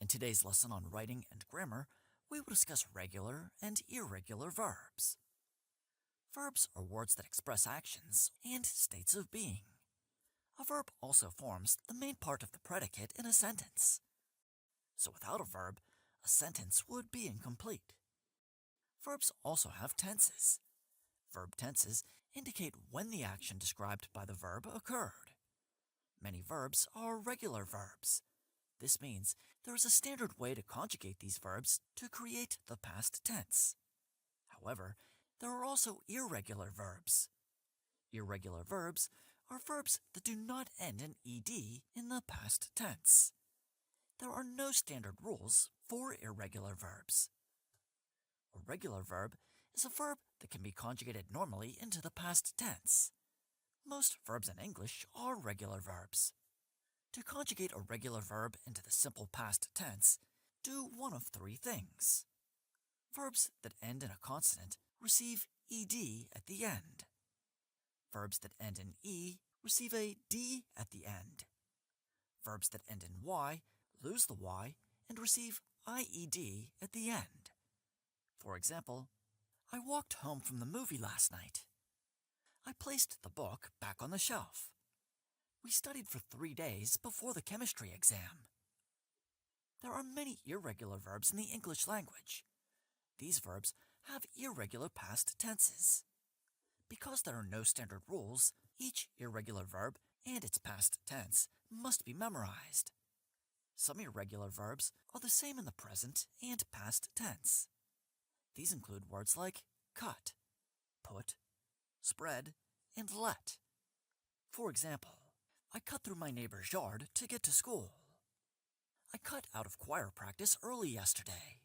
In today's lesson on writing and grammar, we will discuss regular and irregular verbs. Verbs are words that express actions and states of being. A verb also forms the main part of the predicate in a sentence. So without a verb, a sentence would be incomplete. Verbs also have tenses. Verb tenses indicate when the action described by the verb occurred. Many verbs are regular verbs. This means there is a standard way to conjugate these verbs to create the past tense. However, there are also irregular verbs. Irregular verbs are verbs that do not end in ed in the past tense. There are no standard rules for irregular verbs. A regular verb is a verb that can be conjugated normally into the past tense. Most verbs in English are regular verbs. To conjugate a regular verb into the simple past tense, do one of three things. Verbs that end in a consonant receive ed at the end. Verbs that end in e receive a d at the end. Verbs that end in y lose the y and receive ied at the end. For example, I walked home from the movie last night. I placed the book back on the shelf. We studied for 3 days before the chemistry exam. There are many irregular verbs in the English language. These verbs have irregular past tenses. Because there are no standard rules, each irregular verb and its past tense must be memorized. Some irregular verbs are the same in the present and past tense. These include words like cut, put, spread, and let. For example, I cut through my neighbor's yard to get to school. I cut out of choir practice early yesterday.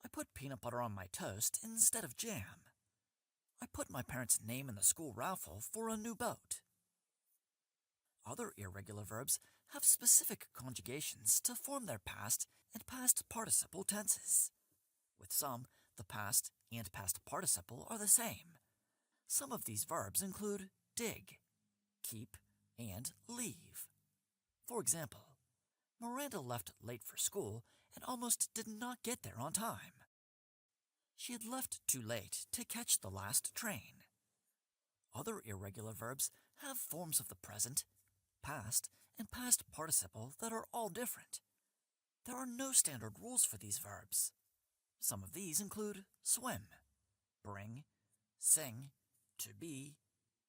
I put peanut butter on my toast instead of jam. I put my parents' name in the school raffle for a new boat. Other irregular verbs have specific conjugations to form their past and past participle tenses. With some, the past and past participle are the same. Some of these verbs include dig, keep, and leave. For example, Miranda left late for school and almost did not get there on time. She had left too late to catch the last train. Other irregular verbs have forms of the present, past, and past participle that are all different. There are no standard rules for these verbs. Some of these include swim, bring, sing, to be,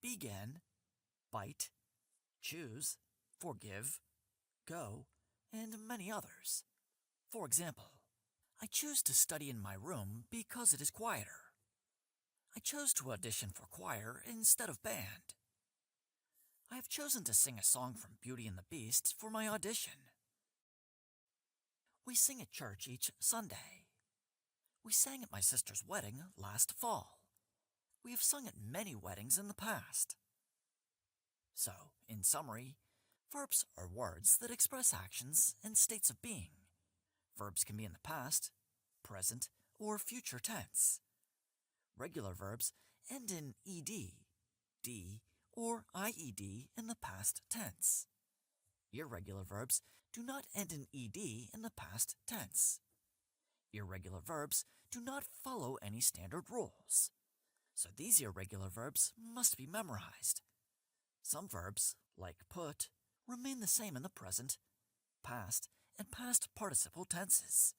begin, bite, choose, forgive, go, and many others. For example, I choose to study in my room because it is quieter. I chose to audition for choir instead of band. I have chosen to sing a song from Beauty and the Beast for my audition. We sing at church each Sunday. We sang at my sister's wedding last fall. We have sung at many weddings in the past. So, in summary, verbs are words that express actions and states of being. Verbs can be in the past, present, or future tense. Regular verbs end in ed, d, or ied in the past tense. Irregular verbs do not end in ed in the past tense. Irregular verbs do not follow any standard rules. So these irregular verbs must be memorized. Some verbs, like put, remain the same in the present, past, and past participle tenses.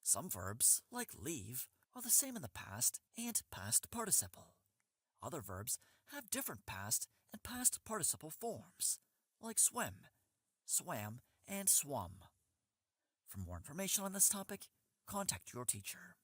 Some verbs, like leave, are the same in the past and past participle. Other verbs have different past and past participle forms, like swim, swam, and swum. For more information on this topic, contact your teacher.